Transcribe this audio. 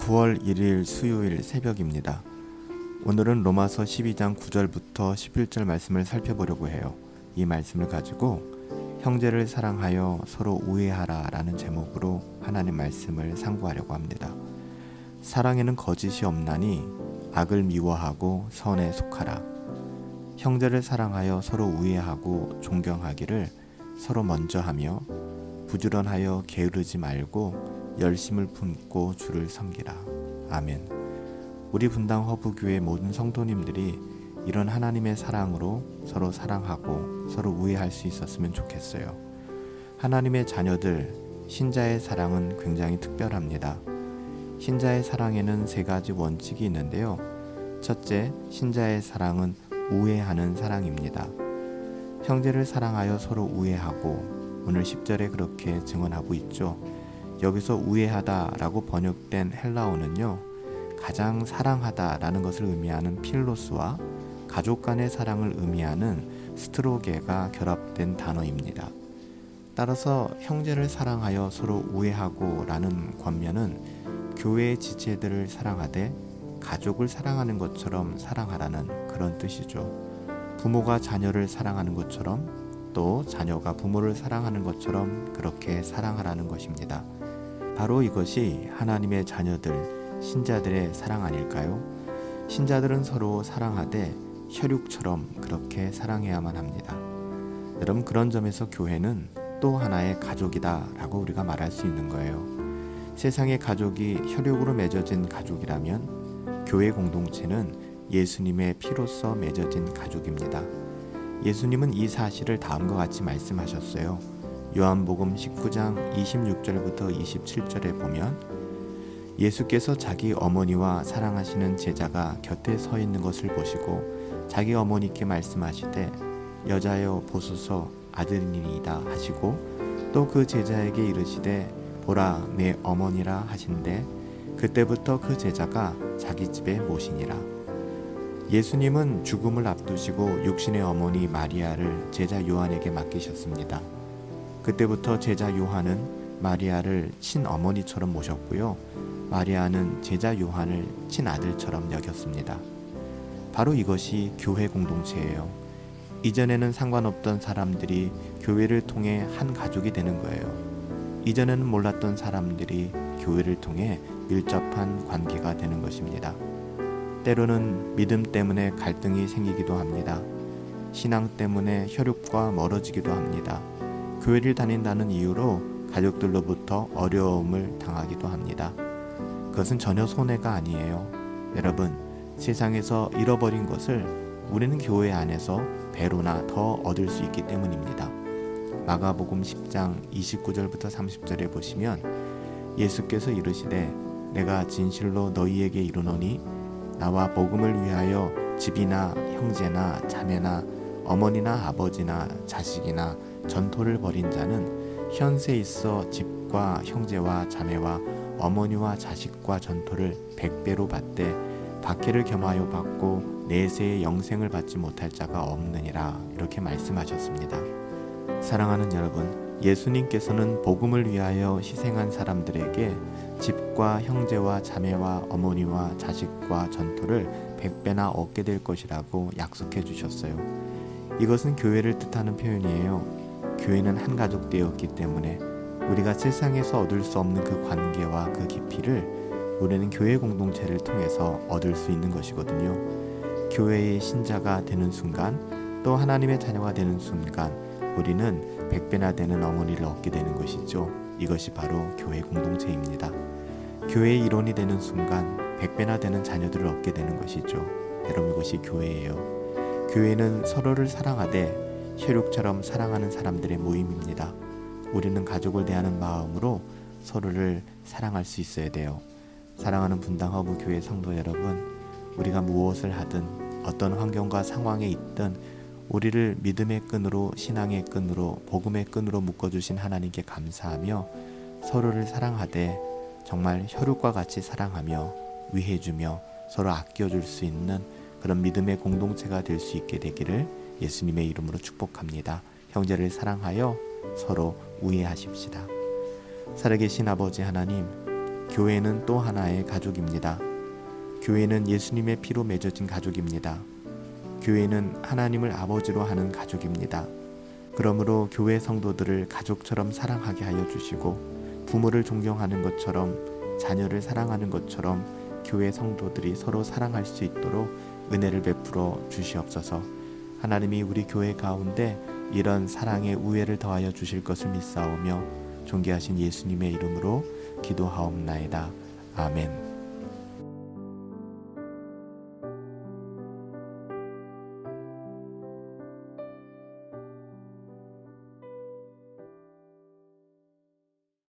9월 1일 수요일 새벽입니다. 오늘은 로마서 12장 9절부터 11절 말씀을 살펴보려고 해요. 이 말씀을 가지고 형제를 사랑하여 서로 우애하라 라는 제목으로 하나님 말씀을 상고하려고 합니다. 사랑에는 거짓이 없나니 악을 미워하고 선에 속하라. 형제를 사랑하여 서로 우애하고 존경하기를 서로 먼저 하며 부지런하여 게으르지 말고 열심을 품고 주를 섬기라. 아멘. 우리 분당 허브교회 모든 성도님들이 이런 하나님의 사랑으로 서로 사랑하고 서로 우애할 수 있었으면 좋겠어요. 하나님의 자녀들, 신자의 사랑은 굉장히 특별합니다. 신자의 사랑에는 세 가지 원칙이 있는데요. 첫째, 신자의 사랑은 우애하는 사랑입니다. 형제를 사랑하여 서로 우애하고, 오늘 10절에 그렇게 증언하고 있죠. 여기서 우애하다라고 번역된 헬라어는요, 가장 사랑하다라는 것을 의미하는 필로스와 가족 간의 사랑을 의미하는 스트로게가 결합된 단어입니다. 따라서 형제를 사랑하여 서로 우애하고 라는 권면은 교회의 지체들을 사랑하되 가족을 사랑하는 것처럼 사랑하라는 그런 뜻이죠. 부모가 자녀를 사랑하는 것처럼 또 자녀가 부모를 사랑하는 것처럼 그렇게 사랑하라는 것입니다. 바로 이것이 하나님의 자녀들, 신자들의 사랑 아닐까요? 신자들은 서로 사랑하되 혈육처럼 그렇게 사랑해야만 합니다. 여러분, 그런 점에서 교회는 또 하나의 가족이다 라고 우리가 말할 수 있는 거예요. 세상의 가족이 혈육으로 맺어진 가족이라면 교회 공동체는 예수님의 피로써 맺어진 가족입니다. 예수님은 이 사실을 다음과 같이 말씀하셨어요. 요한복음 19장 26절부터 27절에 보면 예수께서 자기 어머니와 사랑하시는 제자가 곁에 서 있는 것을 보시고 자기 어머니께 말씀하시되 여자여 보소서 아들이니이다 하시고 또 그 제자에게 이르시되 보라 내 어머니라 하신대 그때부터 그 제자가 자기 집에 모시니라. 예수님은 죽음을 앞두시고 육신의 어머니 마리아를 제자 요한에게 맡기셨습니다. 그때부터 제자 요한은 마리아를 친어머니처럼 모셨고요. 마리아는 제자 요한을 친아들처럼 여겼습니다. 바로 이것이 교회 공동체예요. 이전에는 상관없던 사람들이 교회를 통해 한 가족이 되는 거예요. 이전에는 몰랐던 사람들이 교회를 통해 밀접한 관계가 되는 것입니다. 때로는 믿음 때문에 갈등이 생기기도 합니다. 신앙 때문에 혈육과 멀어지기도 합니다. 교회를 다닌다는 이유로 가족들로부터 어려움을 당하기도 합니다. 그것은 전혀 손해가 아니에요. 여러분, 세상에서 잃어버린 것을 우리는 교회 안에서 배로나 더 얻을 수 있기 때문입니다. 마가복음 10장 29절부터 30절에 보시면 예수께서 이르시되 내가 진실로 너희에게 이르노니 나와 복음을 위하여 집이나 형제나 자매나 어머니나 아버지나 자식이나 전토를 벌인 자는 현세 있어 집과 형제와 자매와 어머니와 자식과 전토를 100배로 받되 박해를 겸하여 받고 내세의 영생을 받지 못할 자가 없느니라. 이렇게 말씀하셨습니다. 사랑하는 여러분, 예수님께서는 복음을 위하여 희생한 사람들에게 집과 형제와 자매와 어머니와 자식과 전토를 100배나 얻게 될 것이라고 약속해 주셨어요. 이것은 교회를 뜻하는 표현이에요. 교회는 한 가족 되었기 때문에 우리가 세상에서 얻을 수 없는 그 관계와 그 깊이를 우리는 교회 공동체를 통해서 얻을 수 있는 것이거든요. 교회의 신자가 되는 순간, 또 하나님의 자녀가 되는 순간 우리는 100배나 되는 어머니를 얻게 되는 것이죠. 이것이 바로 교회 공동체입니다. 교회의 일원이 되는 순간 100배나 되는 자녀들을 얻게 되는 것이죠. 여러분, 이것이 교회예요. 교회는 서로를 사랑하되 혈육처럼 사랑하는 사람들의 모임입니다. 우리는 가족을 대하는 마음으로 서로를 사랑할 수 있어야 돼요. 사랑하는 분당 허브교회 성도 여러분, 우리가 무엇을 하든 어떤 환경과 상황에 있든 우리를 믿음의 끈으로, 신앙의 끈으로, 복음의 끈으로 묶어주신 하나님께 감사하며 서로를 사랑하되 정말 혈육과 같이 사랑하며 위해주며 서로 아껴줄 수 있는 그런 믿음의 공동체가 될 수 있게 되기를 예수님의 이름으로 축복합니다. 형제를 사랑하여 서로 우애하십시다. 살아계신 아버지 하나님, 교회는 또 하나의 가족입니다. 교회는 예수님의 피로 맺어진 가족입니다. 교회는 하나님을 아버지로 하는 가족입니다. 그러므로 교회 성도들을 가족처럼 사랑하게 하여 주시고, 부모를 존경하는 것처럼, 자녀를 사랑하는 것처럼 교회 성도들이 서로 사랑할 수 있도록 은혜를 베풀어 주시옵소서. 하나님이 우리 교회 가운데 이런 사랑의 우애를 더하여 주실 것을 믿사오며 존귀하신 예수님의 이름으로 기도하옵나이다. 아멘.